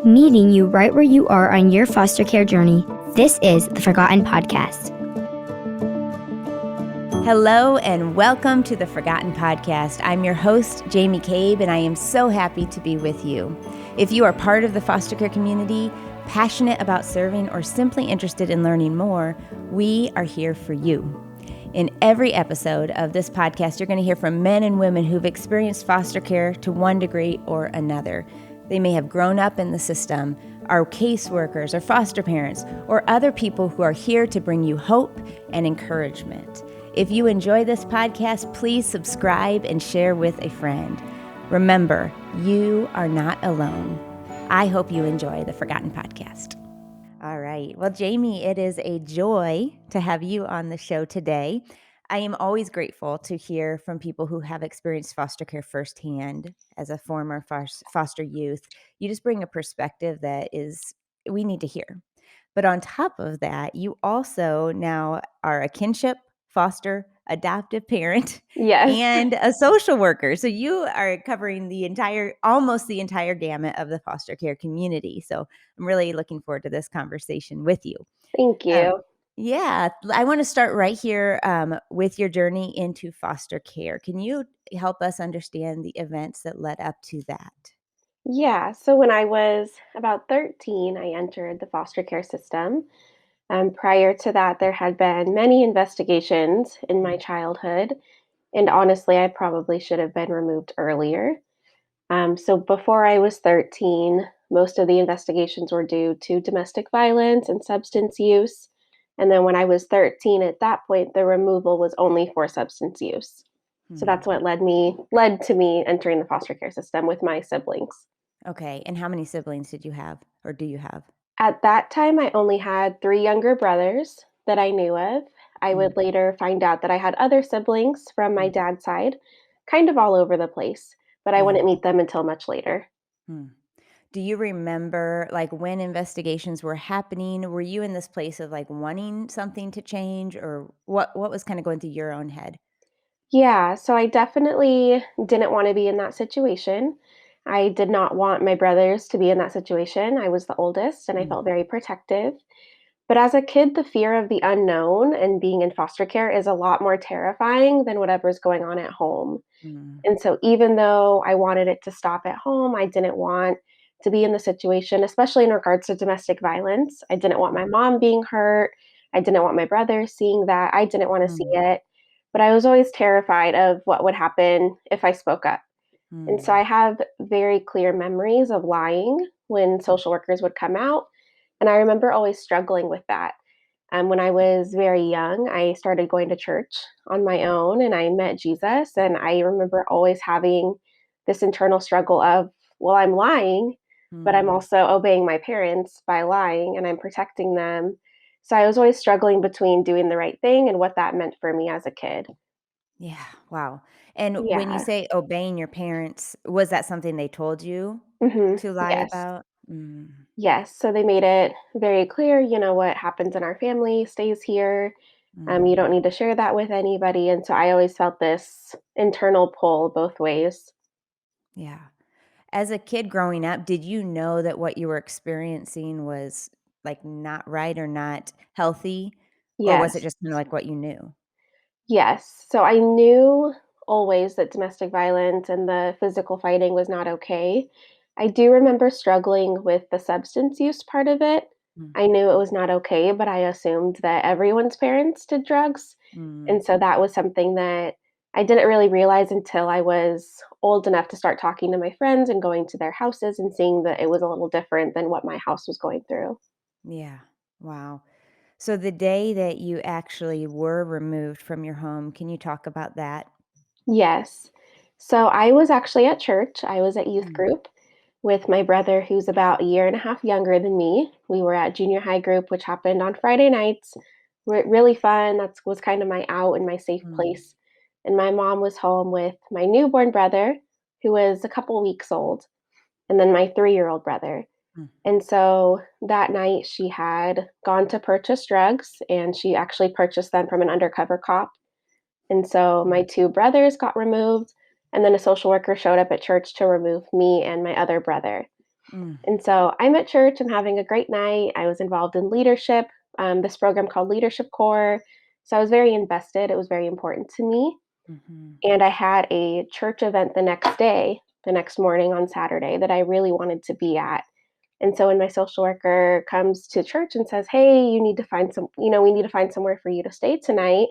meeting you right where you are on your foster care journey. This is the Forgotten Podcast. Hello and welcome to the Forgotten Podcast. I'm your host, Jaymi Cabe, and I am so happy to be with you. If you are part of the foster care community, passionate about serving, or simply interested in learning more, we are here for you. In every episode of this podcast, you're going to hear from men and women who've experienced foster care to one degree or another. They may have grown up in the system, are caseworkers or foster parents, or other people who are here to bring you hope and encouragement. If you enjoy this podcast, please subscribe and share with a friend. Remember, you are not alone. I hope you enjoy the Forgotten Podcast. All right. Well, Jaymi, it is a joy to have you on the show today. I am always grateful to hear from people who have experienced foster care firsthand as a former foster youth. You just bring a perspective that we need to hear. But on top of that, you also now are a kinship, foster, adoptive parent, Yes. and a social worker. So you are covering almost the entire gamut of the foster care community. So I'm really looking forward to this conversation with you. Thank you. Yeah, I want to start right here with your journey into foster care. Can you help us understand the events that led up to that? Yeah. So when I was about 13, I entered the foster care system. Prior to that, there had been many investigations in my childhood. And honestly, I probably should have been removed earlier. So before I was 13, most of the investigations were due to domestic violence and substance use. And then when I was 13, at that point, the removal was only for substance use. So that's what led to me entering the foster care system with my siblings. Okay. And how many siblings did you have or do you have? At that time, I only had 3 younger brothers that I knew of. I would later find out that I had other siblings from my dad's side, kind of all over the place, but I wouldn't meet them until much later. Hmm. Do you remember like when investigations were happening? Were you in this place of like wanting something to change or what was kind of going through your own head? Yeah, so I definitely didn't want to be in that situation. I did not want my brothers to be in that situation. I was the oldest and I felt very protective. But as a kid, the fear of the unknown and being in foster care is a lot more terrifying than whatever's going on at home. Mm. And so even though I wanted it to stop at home, I didn't want to be in the situation, especially in regards to domestic violence. I didn't want my mom being hurt. I didn't want my brother seeing that. I didn't want to see Mm. it. But I was always terrified of what would happen if I spoke up. And so Mm. I have very clear memories of lying when social workers would come out. And I remember always struggling with that. When I was very young, I started going to church on my own and I met Jesus. And I remember always having this internal struggle of, well, I'm lying, but I'm Mm. also obeying my parents by lying and I'm protecting them. So I was always struggling between doing the right thing and what that meant for me as a kid. Yeah. Wow. And when you Yeah. say obeying your parents, was that something they told you to lie Yes. about? Mm. Yes. So they made it very clear, what happens in our family stays here. You Mm. don't need to share that with anybody. And so I always felt this internal pull both ways. Yeah. As a kid growing up, did you know that what you were experiencing was like not right or not healthy? Or was it Yes. just kind of like what you knew? Yes. So I knew always that domestic violence and the physical fighting was not okay. I do remember struggling with the substance use part of it. Mm. I knew it was not okay, but I assumed that everyone's parents did drugs. Mm. And so that was something that I didn't really realize until I was old enough to start talking to my friends and going to their houses and seeing that it was a little different than what my house was going through. Yeah. Wow. So the day that you actually were removed from your home, can you talk about that? Yes. So I was actually at church. I was at youth Mm. group with my brother, who's about a year and a half younger than me. We were at junior high group, which happened on Friday nights. Really fun. That was kind of my out and my safe Mm. place. And my mom was home with my newborn brother, who was a couple weeks old, and then my 3-year-old brother. Mm. And so that night she had gone to purchase drugs and she actually purchased them from an undercover cop. And so my Mm. 2 brothers got removed, and then a social worker showed up at church to remove me and my other brother. Mm. And so I'm at church, I'm having a great night. I was involved in leadership, this program called Leadership Corps. So I was very invested. It was very important to me. Mhm. And I had a church event the next day, the next morning on Saturday that I really wanted to be at. And so when my social worker comes to church and says, "Hey, you need to find we need to find somewhere for you to stay tonight."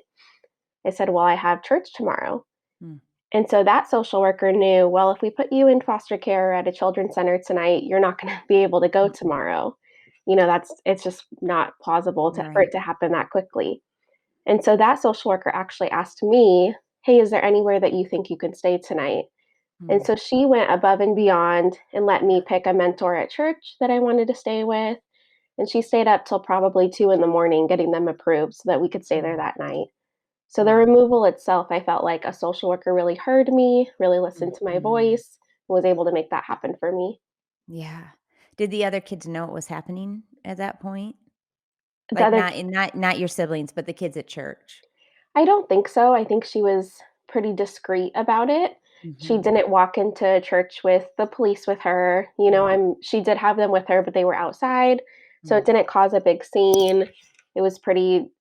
I said, "Well, I have church tomorrow." Mm. And so that social worker knew, well, if we put you in foster care at a children's center tonight, you're not going to be able to go Mm. tomorrow. It's just not plausible for it Right. to happen that quickly. And so that social worker actually asked me, "Hey, is there anywhere that you think you can stay tonight?" And Mm. so she went above and beyond and let me pick a mentor at church that I wanted to stay with. And she stayed up till probably 2 in the morning getting them approved so that we could stay there Mm. that night. So the Wow. removal itself, I felt like a social worker really heard me, really listened to my Mhm. voice, and was able to make that happen for me. Yeah. Did the other kids know what was happening at that point? The Like, other not your siblings, but the kids at church? I don't think so. I think she was pretty discreet about it. She Mhm. didn't walk into church with the police with her. Mm. She did have them with her, but they were outside, so Mm. it didn't cause a big scene. It was pretty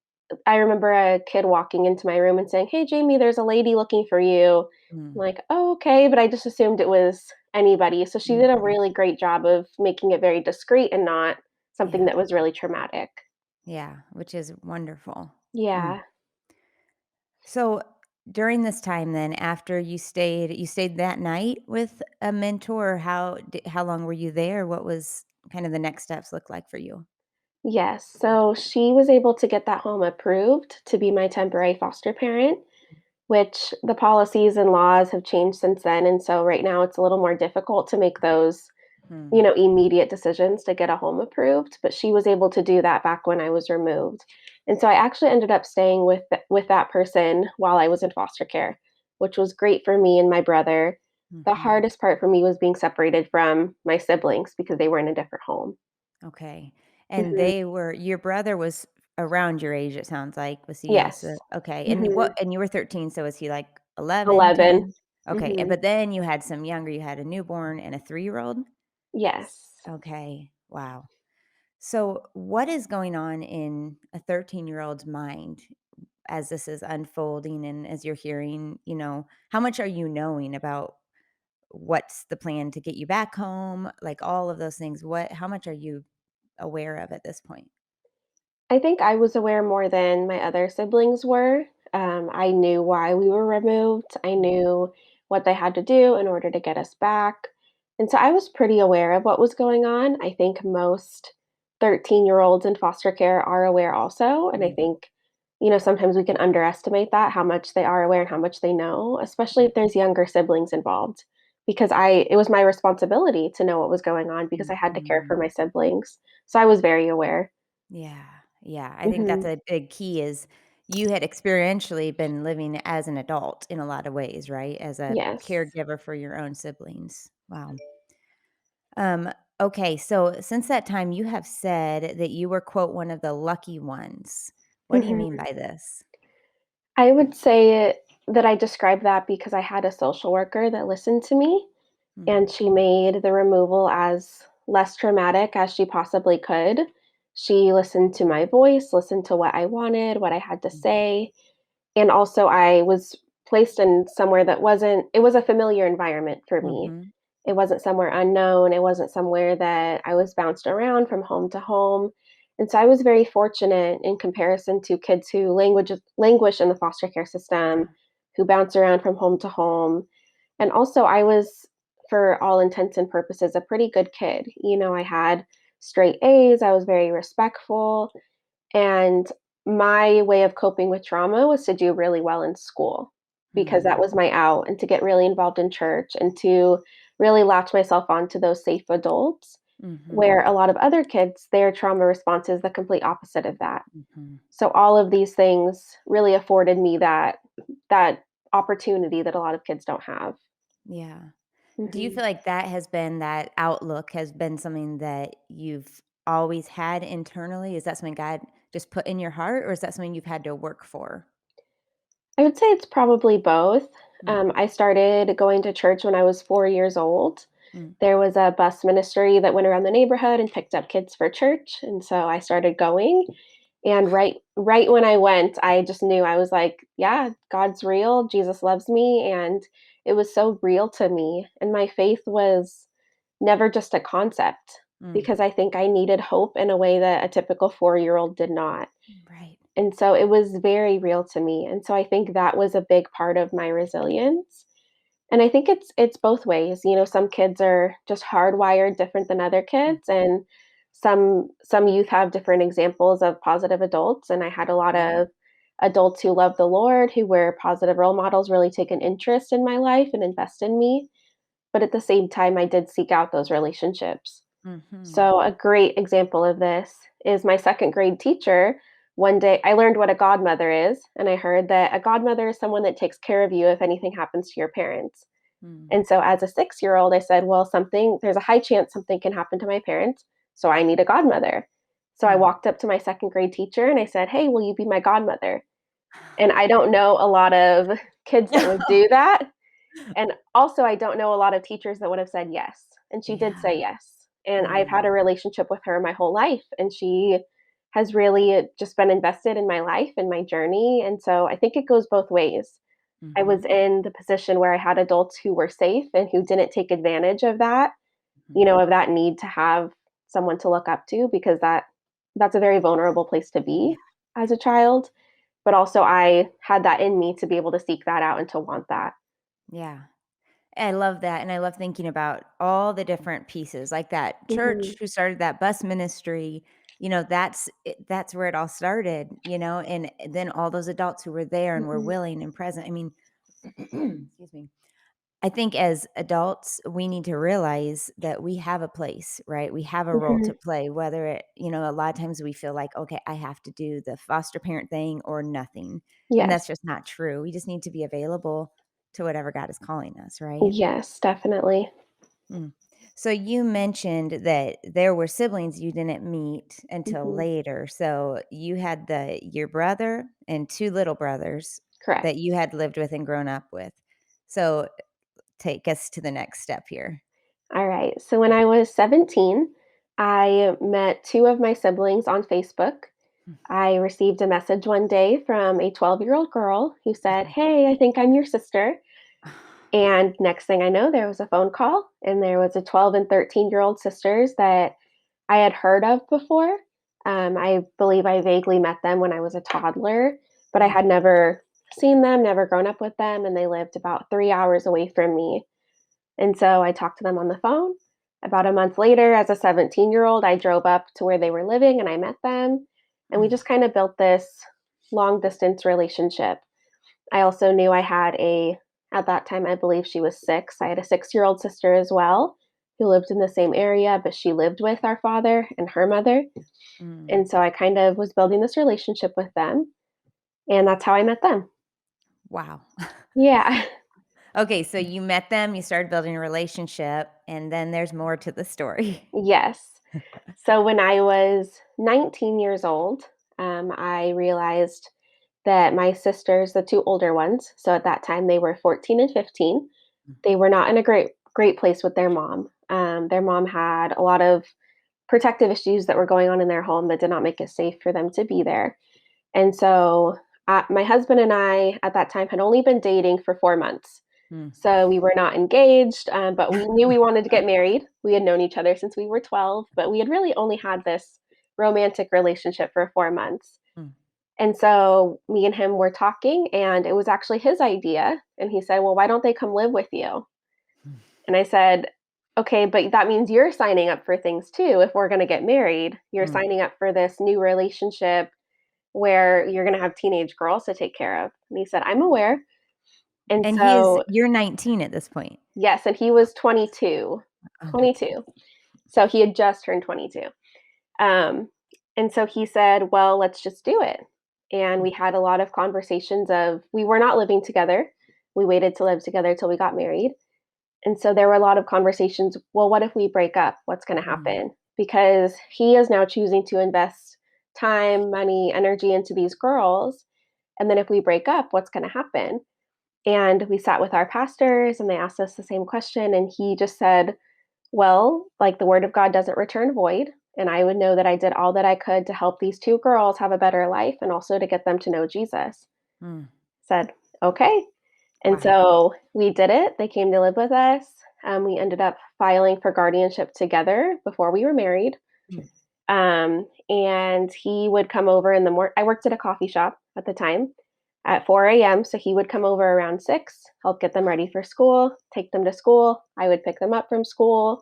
I remember a kid walking into my room and saying, "Hey, Jamie, there's a lady looking for you." I'm Mm. like, "Oh, okay," but I just assumed it was anybody. So she did a Mhm. really great job of making it very discreet and not something Yeah. that was really traumatic. Yeah, which is wonderful. Mm. Yeah. So, during this time then, after you stayed that night with a mentor, how long were you there? What was kind of the next steps look like for you? Yes. So she was able to get that home approved to be my temporary foster parent, which the policies and laws have changed since then. And so right now it's a little more difficult to make those Hmm. immediate decisions to get a home approved, but she was able to do that back when I was removed. And so I actually ended up staying with that person while I was in foster care, which was great for me and my brother. The Mhm. hardest part for me was being separated from my siblings because they were in a different home. Okay. And Mhm. your brother was around your age, it sounds like. Was he also Yes. okay. Mhm. And you were 13, so was he like 11, 11. 10? Okay. Mhm. But then you had some younger, you had a newborn and a 3-year-old? Yes. Okay. Wow. So what is going on in a 13-year-old's mind as this is unfolding and as you're hearing, how much are you knowing about what's the plan to get you back home? Like all of those things. How much are you aware of at this point? I think I was aware more than my other siblings were. I knew why we were removed. I knew what they had to do in order to get us back. And so I was pretty aware of what was going on. I think most 13-year-olds in foster care are aware also. And I Mm. think, sometimes we can underestimate that, how much they are aware and how much they know, especially if there's younger siblings involved. Because it was my responsibility to know what was going on because I had to care for Mhm. my siblings. So I was very aware. Yeah. Yeah. I think that's Mhm. a big key is you had experientially been living as an adult in a lot of ways, right? As a Yes. caregiver for your own siblings. Wow. Um, okay, so since that time, you have said that you were, quote, one of the lucky ones. What do you mean Mhm. by this? I would say that I describe that because I had a social worker that listened to me, Mm. and she made the removal as less traumatic as she possibly could. She listened to my voice, listened to what I wanted, what I had to Mm. say, and also I was placed in somewhere that wasn't it was a familiar environment for me. Mhm. It wasn't somewhere unknown, it wasn't somewhere that I was bounced around from home to home, and so I was very fortunate in comparison to kids who languish in the foster care system, who bounce around from home to home, and also I was, for all intents and purposes, a pretty good kid. I had straight A's, I was very respectful, and my way of coping with trauma was to do really well in school because that Mhm. was my out and to get really involved in church and to really latch myself onto those safe adults Mhm. where a lot of other kids, their trauma response is the complete opposite of that. Mhm. So all of these things really afforded me that opportunity that a lot of kids don't have. Yeah. Do you Mhm. feel like that outlook has been something that you've always had internally? Is that something God just put in your heart, or is that something you've had to work for? I would say it's probably both. Mm. I started going to church when I was 4 years old. Mm. There was a bus ministry that went around the neighborhood and picked up kids for church, and so I started going. And right when I went, I just knew. I was like, yeah, God's real. Jesus loves me, and it was so real to me. And my faith was never just a concept Mm. because I think I needed hope in a way that a typical 4-year-old did not. Right. And so it was very real to me. And so I think that was a big part of my resilience. And I think it's both ways. Some kids are just hardwired different than other Mm. kids, and some youth have different examples of positive adults. And I had a lot Right. of adults who love the Lord, who were positive role models, really take an interest in my life and invest in me. But at the same time, I did seek out those relationships. Mhm. So a great example of this is my second grade teacher. One day I learned what a godmother is, and I heard that a godmother is someone that takes care of you if anything happens to your parents. Mm. And so as a 6-year-old, I said, well, there's a high chance something can happen to my parents, so I need a godmother. So I Mm. walked up to my second grade teacher and I said, hey, will you be my godmother? And I don't know a lot of kids that would do that. And also, I don't know a lot of teachers that would have said yes. And she did Yeah. say yes. And I've had Mm. a relationship with her my whole life. And she has really just been invested in my life and my journey. And so I think it goes both ways. I was Mhm. in the position where I had adults who were safe and who didn't take advantage of that, Mhm. of that need to have someone to look up to, because that's a very vulnerable place to Yeah. be as a child. But also I had that in me to be able to seek that out and to want that. Yeah. I love that, and I love thinking about all the different pieces, like that church Mhm. who started that bus ministry, that's where it all started, and then all those adults who were there and were Mhm. willing and present. I mean, excuse me. I think as adults, we need to realize that we have a place, right? We have a role to Mhm. play, whether a lot of times we feel like, okay, I have to do the foster parent thing or nothing. And Yes. that's just not true. We just need to be available to whatever God is calling us, right? Yes, definitely. Mm. So you mentioned that there were siblings you didn't meet until Mhm. later. So you had your brother and two little brothers Correct. that you had lived with and grown up with. So take us to the next step here. All right. So when I was 17, I met 2 of my siblings on Facebook. Mm. I received a message one day from a 12-year-old girl who said, Uh-huh. "Hey, I think I'm your sister." And next thing I know, there was a phone call, and there was a 12 and 13-year-old sisters that I had heard of before. I believe I vaguely met them when I was a toddler, but I Mm. had never seen them, never grown up with them, and they lived about 3 hours away from me. And so I talked to them on the phone. About a month later, as a 17-year-old, I drove up to where they were living and I met them. And we Mm. just kind of built this long distance relationship. I also knew at that time, I believe she was 6. I had a 6-year-old sister as well who lived in the same area, but she lived with our father and her mother. Mm. And so I kind of was building this relationship with them. And that's how I met them. Wow. Yeah. Okay, so you met them, you started building a relationship, and then there's more to the story. Yes. So when I was 19 years old, I realized that my sisters, the 2 older ones, so at that time they were 14 and 15, they were not in a great place with their mom. Their mom had a lot of protective issues that were going on in their home that did not make it safe for them to be there. And so my husband and I at that time had only been dating for 4 months. Mm. So we were not engaged, but we knew we wanted to get married. We had known each other since we were 12, but we had really only had this romantic relationship for 4 months. Mm. And so me and him were talking, and it was actually his idea. And he said, well, why don't they come live with you? Mm. And I said, okay, but that means you're signing up for things too. If we're going to get married, you're Mm. signing up for this new relationship where you're going to have teenage girls to take care of. And he said, I'm aware. And And so, you're 19 at this point. yes, and he was 22. Oh my 22. goodness. So he had just turned 22. Um, and so he said, well, let's just do it. And Mm. we had a lot of conversations of we were not living together. We waited to live together till we got married. And so there were a lot of conversations, well, what if we break up? What's going to Mhm. happen? Because he is now choosing to invest time, money, energy into these girls. And then if we break up, what's going to happen? And we sat with our pastors and they asked us the same question. And he just said, Well, like the word of God doesn't return void. And I would know that I did all that I could to help these two girls have a better life and also to get them to know Jesus. Mm. Said, okay. And Wow. so we did it. They came to live with us. We ended up filing for guardianship together before we were married. Mm. And he would come over in the morning. I worked at a coffee shop at the time at 4 a.m. So he would come over around 6, help get them ready for school, take them to school. I would pick them up from school.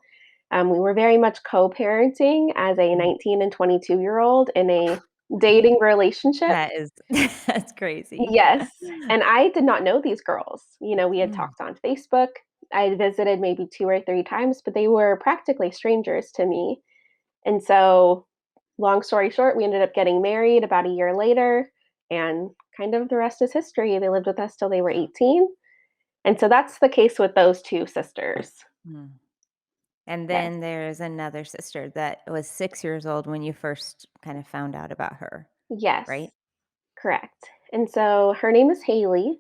We were very much co parenting as a Mm. 19 and 22-year-old in a dating relationship. That is that's crazy. Yes. And I did not know these girls. We had Mm. talked on Facebook. I had visited maybe 2 or 3 times, but they were practically strangers to me. And so, long story short, we ended up getting married about a year later, and kind of the rest is history. They lived with us till they were 18. And so that's the case with those 2 sisters. Mm. And Yes. then there's another sister that was 6 years old when you first kind of found out about her, Yes, right? correct. And so her name is Haley.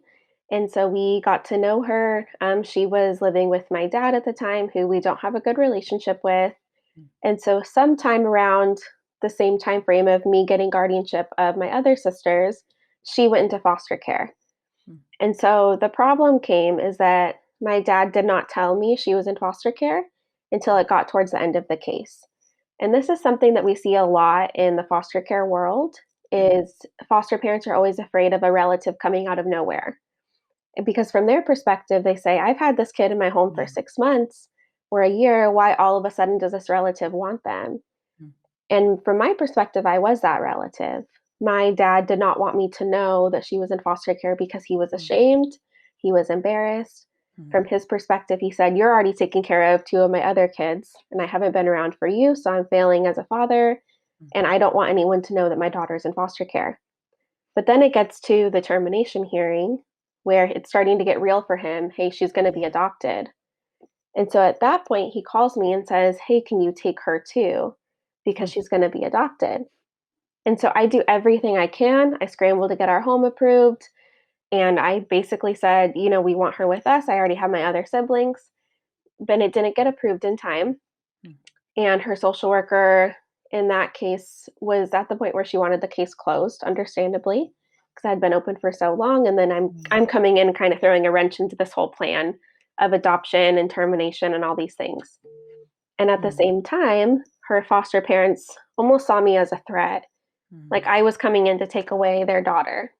And so we got to know her. She was living with my dad at the time, who we don't have a good relationship with. Mm. And so sometime around the same time frame of me getting guardianship of my other sisters, she went into foster care. Mm. And so the problem came is that my dad did not tell me she was in foster care until it got towards the end of the case. And this is something that we see a lot in the foster care world Mm. is foster parents are always afraid of a relative coming out of nowhere. Because from their perspective, they say, I've had this kid in my home for Yeah. 6 months or a year. Why all of a sudden does this relative want them? Mm. And from my perspective, I was that relative. My dad did not want me to know that she was in foster care because he was Mm. ashamed, he was embarrassed. Mm. From his perspective, he said, "You're already taking care of 2 of my other kids, and I haven't been around for you, so I'm failing as a father, Mm. and I don't want anyone to know that my daughter's in foster care." But then it gets to the termination hearing where it's starting to get real for him. Hey, she's going to be Yeah. adopted. And so at that point, he calls me and says, "Hey, can you take her too? Because Mm. she's going to be adopted." And so I do everything I can. I scramble to get our home approved. And I basically said, we want her with us. I already have my other siblings, but it didn't get approved in time. Mm. And her social worker in that case was at the point where she wanted the case closed, understandably, because I'd been open for so long. And then I'm Mm. I'm coming in kind of throwing a wrench into this whole plan of adoption and termination and all these things. And at the Mm. same time, her foster parents almost saw me as a threat. Like Mm. I was coming in to take away their daughter,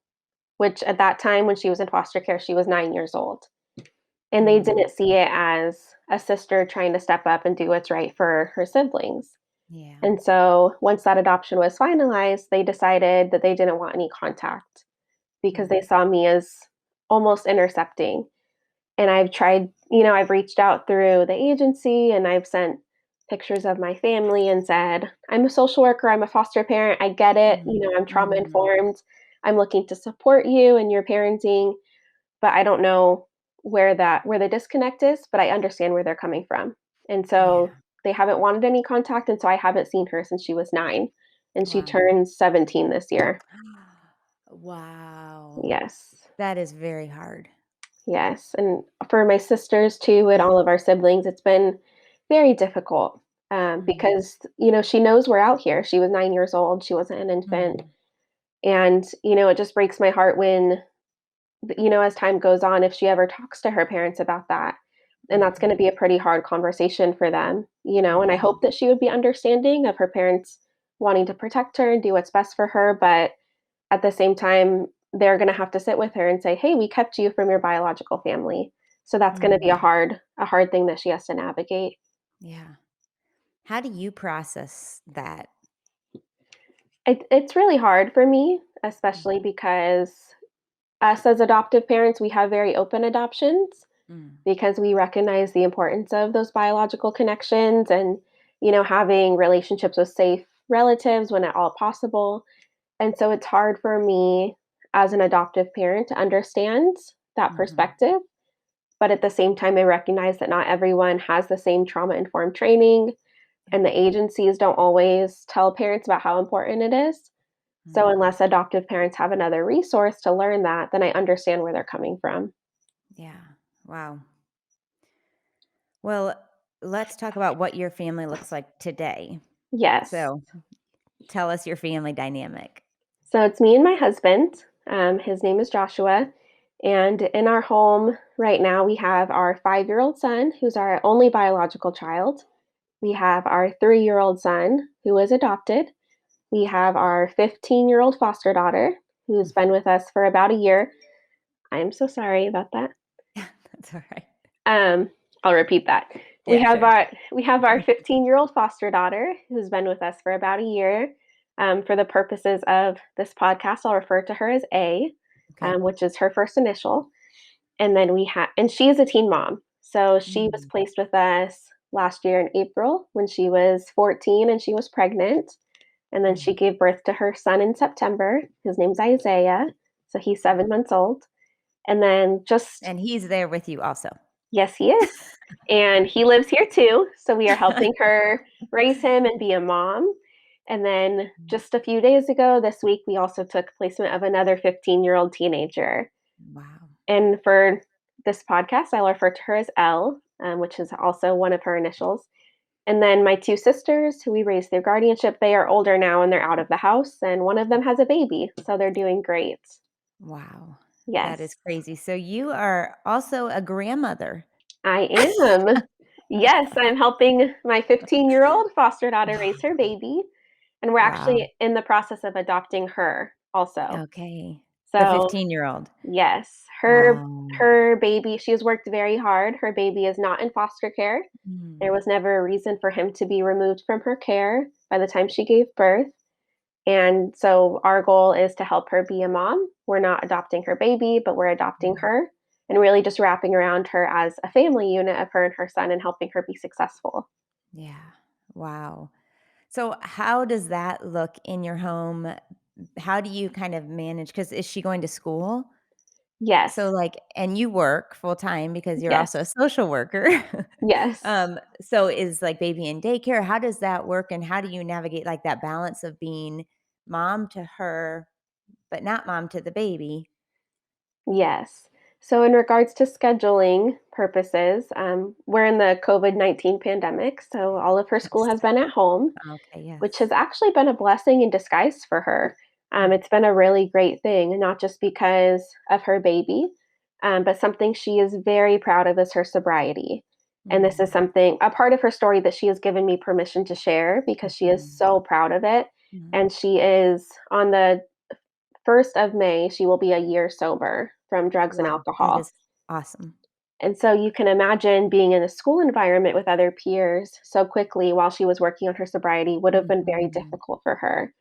which at that time when she was in foster care, she was 9 years old. And they Mm. didn't see it as a sister trying to step up and do what's right for her siblings. Yeah. And so once that adoption was finalized, they decided that they didn't want any contact because Mm. they saw me as almost intercepting. And I've tried, I've reached out through the agency and I've sent pictures of my family and said, "I'm a social worker, I'm a foster parent, I get it, Mm. I'm trauma Mm. informed. I'm looking to support you in your parenting, but I don't know where the disconnect is, but I understand where they're coming from." And Yeah. so they haven't wanted any contact, and so I haven't seen her since she was 9, and she Wow. turns 17 this year. Wow. Yes. That is very hard. Yes, and for my sisters too and all of our siblings, it's been very difficult, Mm. because, she knows we're out here. She was 9 years old, she wasn't an infant, Mm. and, it just breaks my heart when, as time goes on, if she ever talks to her parents about that, and that's Mhm. gonna be a pretty hard conversation for them, and I Mhm. hope that she would be understanding of her parents wanting to protect her and do what's best for her, but at the same time, they're gonna have to sit with her and say, "Hey, we kept you from your biological family." So that's gonna be a Mm. hard thing that she has to navigate. Yeah. How do you process that? It's really hard for me, Mm. especially because us as adoptive parents, we have very open adoptions Mm. because we recognize the importance of those biological connections and, having relationships with safe relatives when at all possible. And so it's hard for me as an adoptive parent to understand that Mhm. perspective. But at the same time, I recognize that not everyone has the same trauma informed training, Yeah. and the agencies don't always tell parents about how important it is. So, Mm. unless adoptive parents have another resource to learn that, then I understand where they're coming from. Yeah. Wow. Well, let's talk about what your family looks like today. Yes. So tell us your family dynamic. So it's me and my husband. His name is Joshua. And in our home right now, we have our 5-year-old son, who's our only biological child. We have our 3-year-old son, who is adopted. We have our 15-year-old foster daughter, who's been with us for about a year. I'm so sorry about that. That's all right. Um, I'll repeat that. We Yeah, have sure. our 15-year-old foster daughter who's been with us for about a year. For the purposes of this podcast, I'll refer to her as A, Okay. which is her first initial. And then and she is a teen mom. So she was Mm. placed with us last year in April when she was 14 and she was pregnant. And then she Mm. gave birth to her son in September. His name's Isaiah. So he's 7 months old. And then And he's there with you also. yes, he is. And he lives here too. So we are helping her raise him and be a mom. And then just a few days ago, this week, we also took placement of another 15-year-old teenager. Wow. And for this podcast, I'll refer to her as Elle, which is also one of her initials. And then my two sisters, who we raised through guardianship, they are older now and they're out of the house. And one of them has a baby. So they're doing great. Wow. That is Yes, crazy. So you are also a grandmother. I am. Yes, I'm helping my 15-year-old foster daughter raise her baby. And we're Wow. actually in the process of adopting her also. Okay. The So 15-year-old. yes, Wow. her baby, she has worked very hard. Her baby is not in foster care. Mm. There was never a reason for him to be removed from her care by the time she gave birth. And so our goal is to help her be a mom. We're not adopting her baby, but we're adopting Mm. her and really just wrapping around her as a family unit of her and her son and helping her be successful. Yeah. Wow. So how does that look in your home? How do you kind of manage? Because is she going to school? So, Yes. like, and you work full time because you're Yes. also a social worker. Yes. So is like baby in daycare, how does that work? And how do you navigate like that balance of being mom to her, but not mom to the baby? Yes. So, in regards to scheduling purposes, we're in the COVID-19 pandemic. So, all of her school Yes. has been at home, Okay, which yes. has actually been a blessing in disguise for her. It's been a really great thing, not just because of her baby, but something she is very proud of is her sobriety. And this is Mm, something, a part of her story that she has given me permission to share because she is mhm, so proud of it. mhm. And she is on the 1st of May, she will be a year sober from drugs and Wow, that alcohol. is awesome. And so you can imagine being in a school environment with other peers so quickly while she was working on her sobriety would have been very Mhm, difficult for her.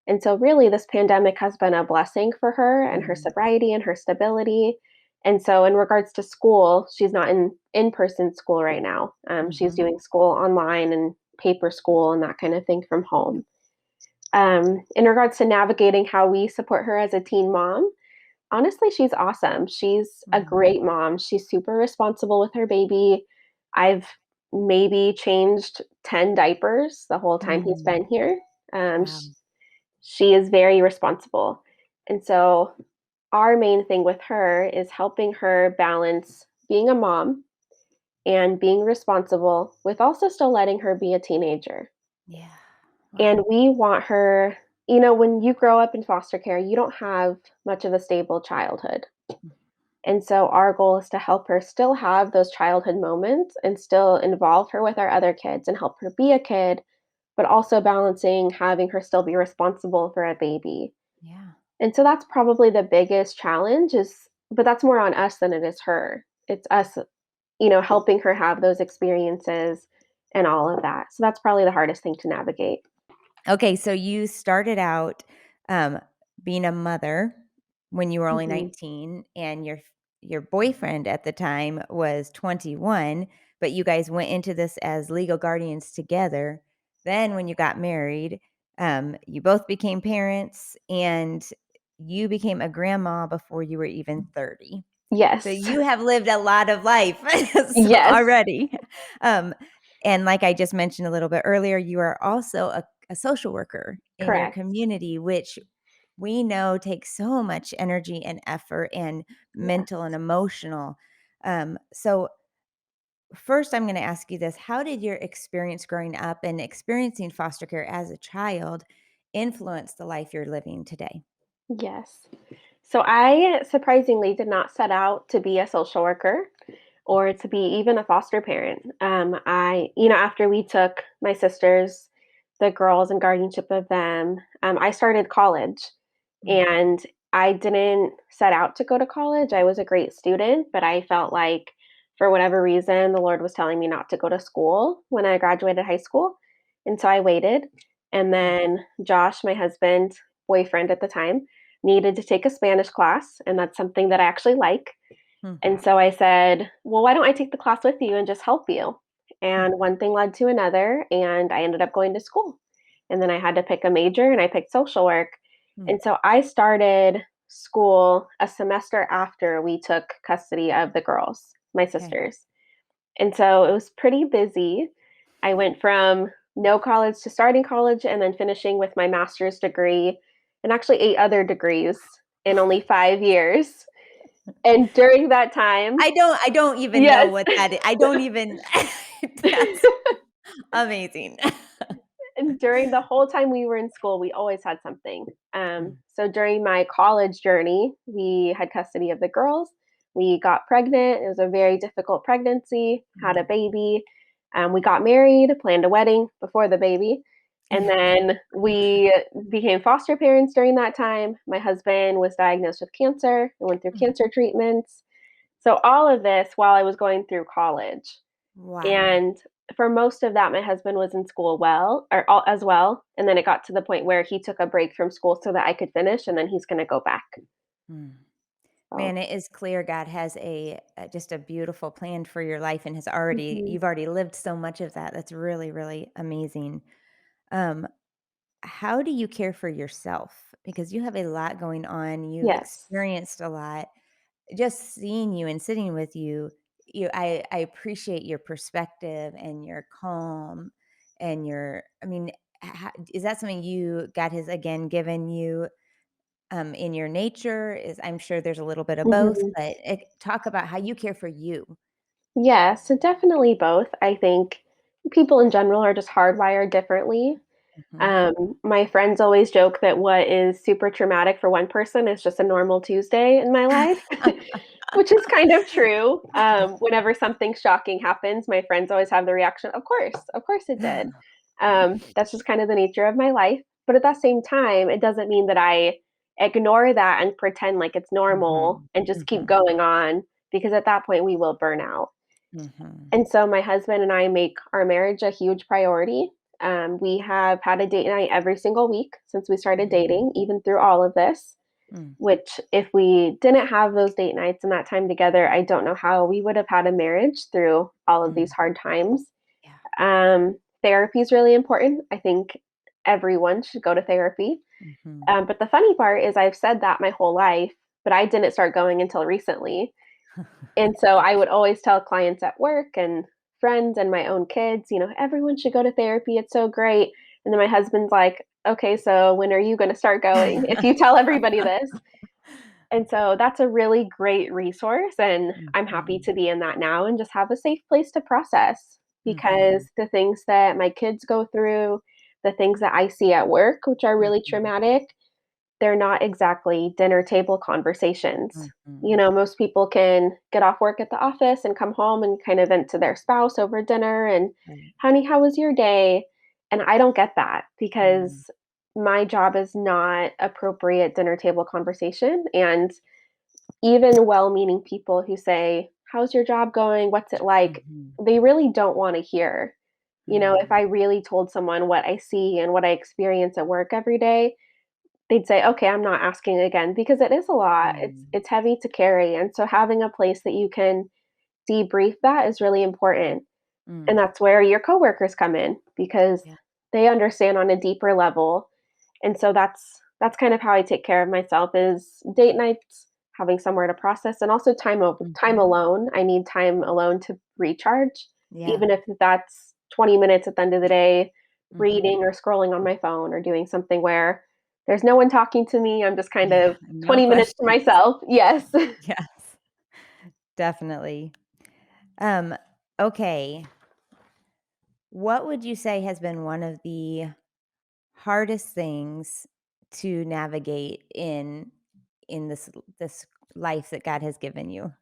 And so, really, this pandemic has been a blessing for her and her mhm, sobriety and her stability. And so, in regards to school, she's not in person school right now. She's mhm. doing school online and paper school and that kind of thing from home. In regards to navigating how we support her as a teen mom, honestly, she's awesome. She's a Mm, great mom. She's super responsible with her baby. I've maybe changed 10 diapers the whole time he's mhm. been here. Um, Wow. sh- she is very responsible. And so, our main thing with her is helping her balance being a mom and being responsible with also still letting her be a teenager. Yeah. Wow. And we want her, when you grow up in foster care, you don't have much of a stable childhood. And so our goal is to help her still have those childhood moments and still involve her with our other kids and help her be a kid, but also balancing having her still be responsible for a baby. Yeah. And so that's probably the biggest challenge but that's more on us than it is her. It's us, helping her have those experiences and all of that. So that's probably the hardest thing to navigate. Okay, so you started out, um, being a mother when you were only Mhm. 19, and your boyfriend at the time was 21, but you guys went into this as legal guardians together. Then when you got married, you both became parents, and you became a grandma before you were even 30. So Yes. you have lived a lot of life so Yes. already. Um, and like I just mentioned a little bit earlier, you are also a social worker in your Correct. community, which we know takes so much energy and effort and Yeah. mental and emotional. So first, I'm going to ask you this. How did your experience growing up and experiencing foster care as a child influence the life you're living today? Yes. So I surprisingly did not set out to be a social worker or to be even a foster parent. After we took my sisters, the girls, and guardianship of them, I started college. Mm, And I didn't set out to go to college. I was a great student, but I felt like for whatever reason, the Lord was telling me not to go to school when I graduated high school. And so I waited. And mm, then Josh, my husband, boyfriend at the time, needed to take a Spanish class. And that's something that I actually like. mm, And so I said, well, why don't I take the class with you and just help you? mm, And one thing led to another, and I ended up going to school. And then I had to pick a major, and I picked social work. mm. And so I started school a semester after we took custody of the girls, my Okay. sisters. And so it was pretty busy. I went from no college to starting college and then finishing with my master's degree and actually 8 other degrees in only 5 years. And during that time, I don't even know yes. what that is. I don't even that's amazing. And during the whole time we were in school, we always had something. Mm, So during my college journey, we had custody of the girls. We got pregnant. It was a very difficult pregnancy, had a mm. baby. We got married, planned a wedding before the baby. And then we became foster parents during that time. My husband was diagnosed with cancer and went through Mm. cancer treatments. So all of this while I was going through college. Wow. And for most of that, my husband was in school as well. And then it got to the point where he took a break from school so that I could finish, and then he's going to go back. Mm. So, Man, it is clear God has just a beautiful plan for your life and has already mhm. you've already lived so much of that. That's really, really amazing. Um, how do you care for yourself? Because you have a lot going on. You've Yes. experienced a lot. Just seeing you and sitting with you, I appreciate your perspective and your calm and I mean, is that something God has again given you in your nature? I'm sure there's a little bit of both, Mhm. but talk about how you care for you. Yeah, so definitely both. I think people in general are just hardwired differently. Mhm. My friends always joke that what is super traumatic for one person is just a normal Tuesday in my life, which is kind of true. Whenever something shocking happens, my friends always have the reaction, of course it did. That's just kind of the nature of my life. But at that same time, it doesn't mean that I ignore that and pretend like it's normal Mhm. and just keep Mhm. going on because at that point we will burn out. Mhm. And so my husband and I make our marriage a huge priority. We have had a date night every single week since we started Mhm. dating, even through all of this. Mm. Which, if we didn't have those date nights and that time together, I don't know how we would have had a marriage through all of these Mm. hard times. Yeah. Therapy is really important. I think everyone should go to therapy. Mhm. But the funny part is, I've said that my whole life, but I didn't start going until recently. And so I would always tell clients at work and friends and my own kids, everyone should go to therapy. It's so great. And then my husband's like, okay, so when are you going to start going if you tell everybody this? And so that's a really great resource. And I'm happy Mhm. to be in that now and just have a safe place to process because Mhm. the things that my kids go through, the things that I see at work, which are really Mhm. traumatic, they're not exactly dinner table conversations. Mhm. Most people can get off work at the office and come home and kind of vent to their spouse over dinner and, Right. honey, how was your day? And I don't get that Mm. because my job is not appropriate dinner table conversation. And even well meaning people who say, how's your job going? What's it like? Mhm. They really don't want to hear. If Mm. I really told someone what I see and what I experience at work every day, they'd say, "Okay, I'm not asking again," because it is a lot. It's Mm. it's heavy to carry, and so having a place that you can debrief that is really important. And Mm. that's where your coworkers come in because Yeah. they understand on a deeper level. And so that's kind of how I take care of myself is date nights, having somewhere to process, and also time Mhm. alone. I need time alone to recharge, Yeah. even if that's 20 minutes at the end of the day, Mhm. reading or scrolling on my phone or doing something where there's no one talking to me. I'm just kind Yeah. of No 20 minutes to questions. myself. Yes. Yes. Definitely. Um, Okay. What would you say has been one of the hardest things to navigate in this life that God has given you?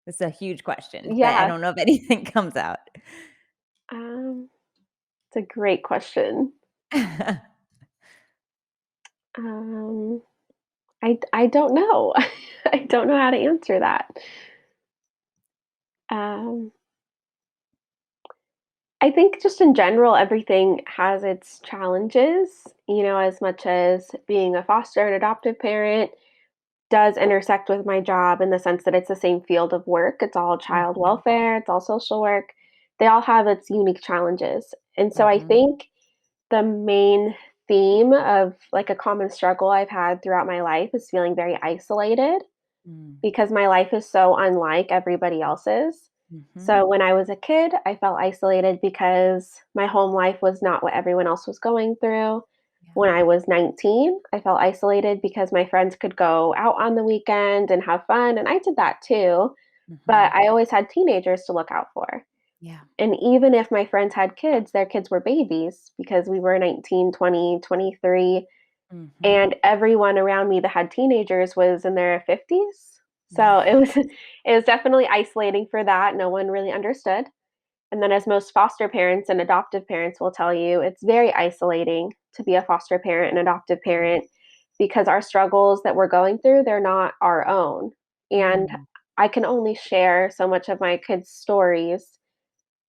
It's a huge question, but I Yeah, don't know if anything comes out. um, it's a great question. Um, I don't know. I don't know how to answer that. Um, I think just in general, everything has its challenges, as much as being a foster and adoptive parent does intersect with my job in the sense that it's the same field of work. It's all child Mhm, welfare, it's all social work. They all have its unique challenges. And so I mhm, think the main theme of like a common struggle I've had throughout my life is feeling very isolated mm, because my life is so unlike everybody else's. mhm. So when I was a kid, I felt isolated because my home life was not what everyone else was going through. Yeah. When I was 19, I felt isolated because my friends could go out on the weekend and have fun, and I did that too. But Mhm. I always had teenagers to look out for. Yeah. And even if my friends had kids, their kids were babies because we were 19, 20, 23. Mhm. And everyone around me that had teenagers was in their 50s. So it Yeah. was it was definitely isolating for that. No one really understood. And then as most foster parents and adoptive parents will tell you, it's very isolating to be a foster parent and adoptive parent because our struggles that we're going through, they're not our own. And Mm. I can only share so much of my kids' stories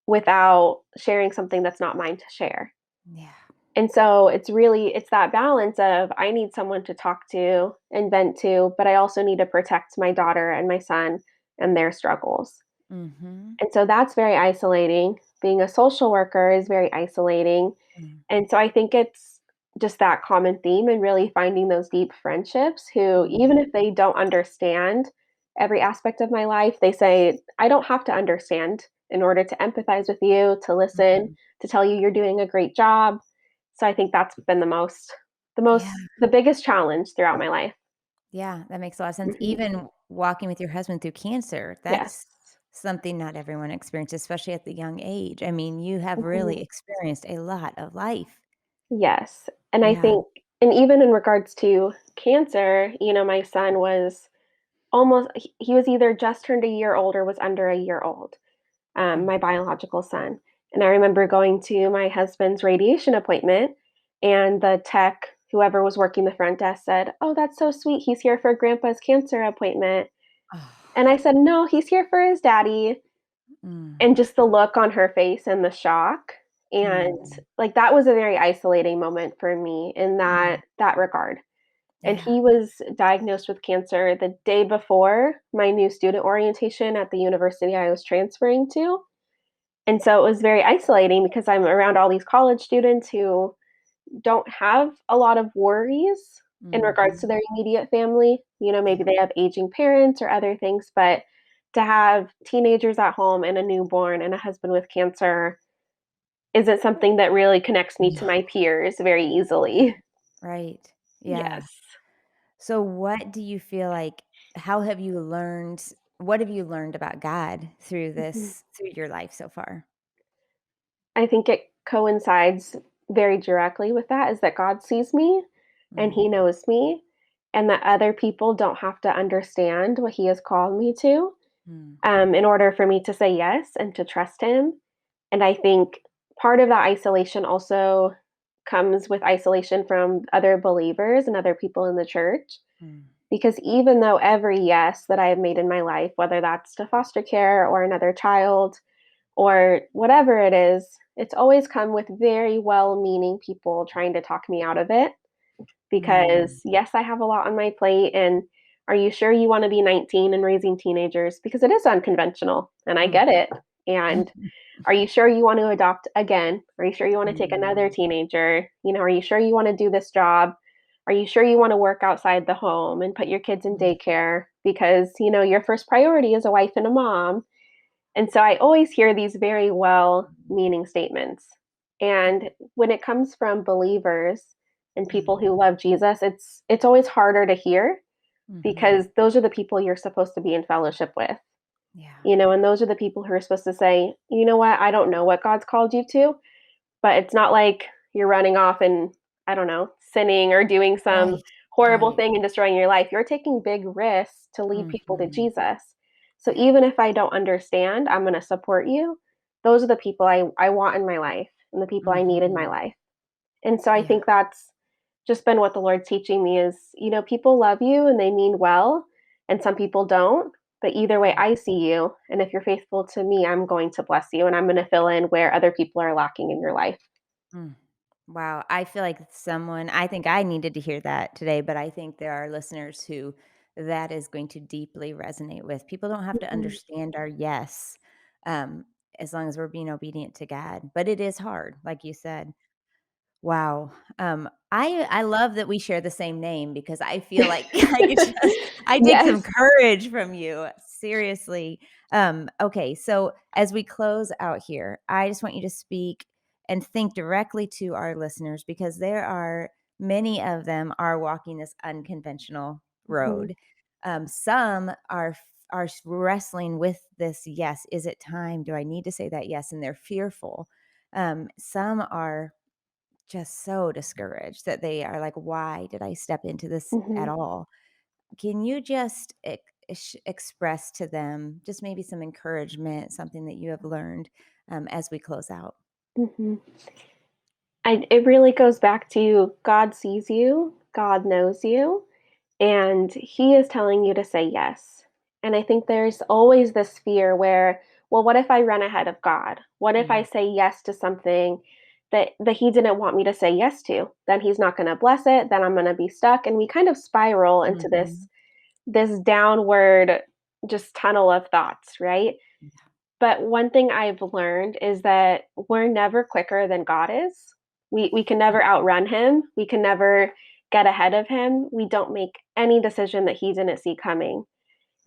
without sharing something that's not mine to share. Yeah. And so it's that balance of I need someone to talk to and vent to, but I also need to protect my daughter and my son and their struggles. Mhm. And so that's very isolating. Being a social worker is very isolating. Mm. And so I think it's just that common theme and really finding those deep friendships who, even Mm. if they don't understand every aspect of my life, they say, I don't have to understand in order to empathize with you, to listen, Mhm. to tell you you're doing a great job. So I think that's been Yeah. the biggest challenge throughout my life. Yeah, that makes a lot of sense. Mhm. Even walking with your husband through cancer, Yes. that's something not everyone experiences, especially at the young age. I mean, you have really Mhm. experienced a lot of life. Yes, and I Yeah. think and even in regards to cancer, my son was he was either just turned a year old or was under a year old, Mm. my biological son, and I remember going to my husband's radiation appointment, and the tech, whoever was working the front desk said, "Oh, that's so sweet, he's here for grandpa's cancer appointment," Oh. and I said, "No, he's here for his daddy," Mm. and just the look on her face and the shock, and, Mm. like, that was a very isolating moment for me in Mm. that regard. And Yeah. he was diagnosed with cancer the day before my new student orientation at the university I was transferring to. And so it was very isolating because I'm around all these college students who don't have a lot of worries in regards to Mhm. their immediate family. Yeah. Maybe they have aging parents or other things, but to have teenagers at home and a newborn and a husband with cancer isn't something that really connects me to No. my peers very easily. Right. Yeah. Yes. So what do you feel like how have you learned what have you learned about God Mhm. through your life so far? I think it coincides very directly with that is that God sees me and Mm. he knows me and that other people don't have to understand what he has called me to Mm. in order for me to say yes and to trust him. And I think part of that isolation also comes with isolation from other believers and other people in the church. Mm. Because even though every yes that I have made in my life, whether that's to foster care or another child, or whatever it is, it's always come with very well meaning people trying to talk me out of it Mm. because, yes, I have a lot on my plate. And are you sure you want to be 19 and raising teenagers? Because it is unconventional and I Mm. get it. And are you sure you want to adopt again? Are you sure you want to take another Mm. teenager? Are you sure you want to do this job? Are you sure you want to work outside the home and put your kids in Mm. daycare? Because, your first priority is a wife and a mom and so I always hear these very well meaning statements. And when it comes from believers and people Mm. who love Jesus, it's always harder to hear Mhm. because those are the people you're supposed to be in fellowship with. Yeah. And those are the people who are supposed to say, you know what, I don't know what God's called you to, but it's not like you're running off and, I don't know, sinning or doing some Right. horrible Right. thing and destroying your life. You're taking big risks to lead people to Mhm. Jesus. So Yeah. even if I don't understand, I'm going to support you. Those are the people I want in my life and the people I need in my Mhm. life. And so I Yeah. think that's just been what the Lord's teaching me is, people love you and they mean well, and some people don't. But either way, I see you. And if you're faithful to me, I'm going to bless you and I'm going to fill in where other people are lacking in your life. Mm. Wow. I feel like I think I needed to hear that today, but I think there are listeners who that is going to deeply resonate with. People don't have to Mhm. understand our yes, um, as long as we're being obedient to God. But it is hard, like you said. Wow. I love that we share the same name because I feel like I take some Yes. courage from you. Seriously. Okay, so as we close out here, I just want you to speak and think directly to our listeners because there are many of them are walking this unconventional Mhm. road. Some are wrestling with this yes. Is it time? Do I need to say that yes? And they're fearful. Some are just so discouraged that they are like, "Why did I step into this at Mhm. all?" Can you just express to them just maybe some encouragement, something that you have learned as we close out? Mhm. It really goes back to God sees you, God knows you, and He is telling you to say yes. And I think there's always this fear where, well, what if I run ahead of God? What if I Mhm, say yes to something that He didn't want me to say yes to? Then He's not going to bless it. Then I'm going to be stuck, and we kind of spiral into this mhm. this downward just tunnel of thoughts, right? But one thing I've learned is that we're never quicker than God is. We can never outrun him. We can never get ahead of him. We don't make any decision that he didn't see coming.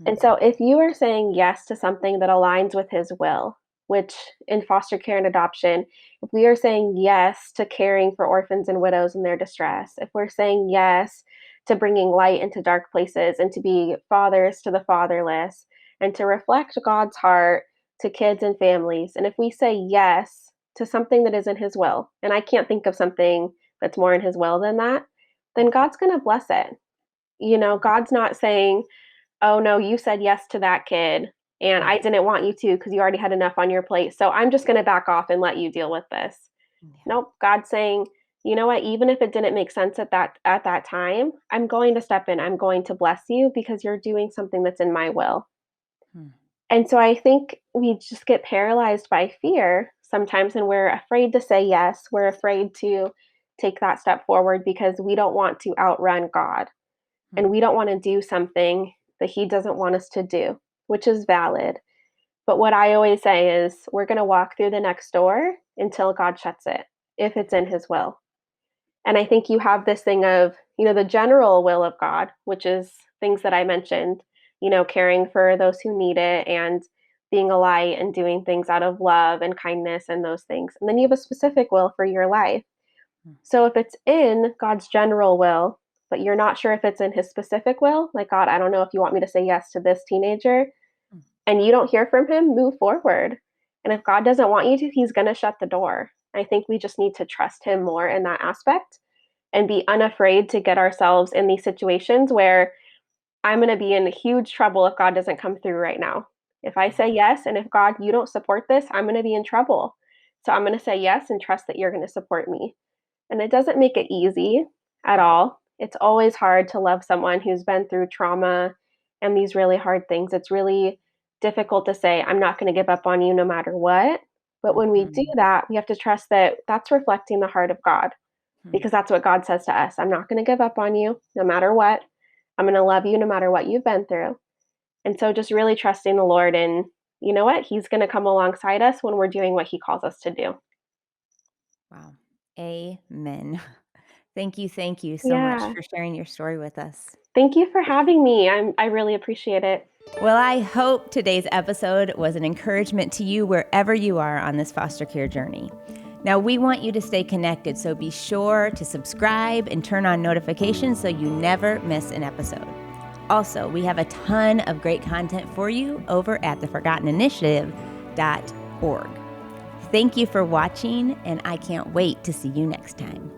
And Mhm, so if you are saying yes to something that aligns with his will, which in foster care and adoption, if we are saying yes to caring for orphans and widows in their distress, if we're saying yes to bringing light into dark places and to be fathers to the fatherless and to reflect God's heart to kids and families, and if we say yes to something that is in his will, and I can't think of something that's more in his will than that, then God's going to bless it. God's not saying, "Oh, no, you said yes to that kid, and mhm. I didn't want you to because you already had enough on your plate, so I'm just gonna back off and let you deal with this." Yeah. Nope, God's saying, "You know what? Even if it didn't make sense at that time, I'm going to step in. I'm going to bless you because you're doing something that's in my will." Hmm. And so I think we just get paralyzed by fear sometimes, and we're afraid to say yes. We're afraid to take that step forward because we don't want to outrun God Hmm. and we don't want to do something that he doesn't want us to do, which is valid. But what I always say is we're going to walk through the next door until God shuts it, if it's in his will. And I think you have this thing of, the general will of God, which is things that I mentioned, caring for those who need it and being a light and doing things out of love and kindness and those things. And then you have a specific will for your life. Hmm. So if it's in God's general will, but you're not sure if it's in his specific will, like, God, I don't know if you want me to say yes to this teenager, Hmm. and you don't hear from him, move forward. And if God doesn't want you to, he's going to shut the door. I think we just need to trust him more in that aspect and be unafraid to get ourselves in these situations where I'm going to be in huge trouble if God doesn't come through right now. If I say Yeah. yes, and if God, you don't support this, I'm going to be in trouble. So I'm going to say yes and trust that you're going to support me. And it doesn't make it easy at all. It's always hard to love someone who's been through trauma and these really hard things. It's really difficult to say, I'm not going to give up on you no matter what. But when we do Mhm. that, we have to trust that that's reflecting the heart of God Hmm. because that's what God says to us. I'm not going to give up on you no matter what. I'm going to love you no matter what you've been through. And so just really trusting the Lord and you know what? He's going to come alongside us when we're doing what he calls us to do. Wow. Amen. Thank you so much Yeah. for sharing your story with us. Thank you for having me. I really appreciate it. Well, I hope today's episode was an encouragement to you wherever you are on this foster care journey. Now, we want you to stay connected, so be sure to subscribe and turn on notifications so you never miss an episode. Also, we have a ton of great content for you over at theforgotteninitiative.org. Thank you for watching, and I can't wait to see you next time.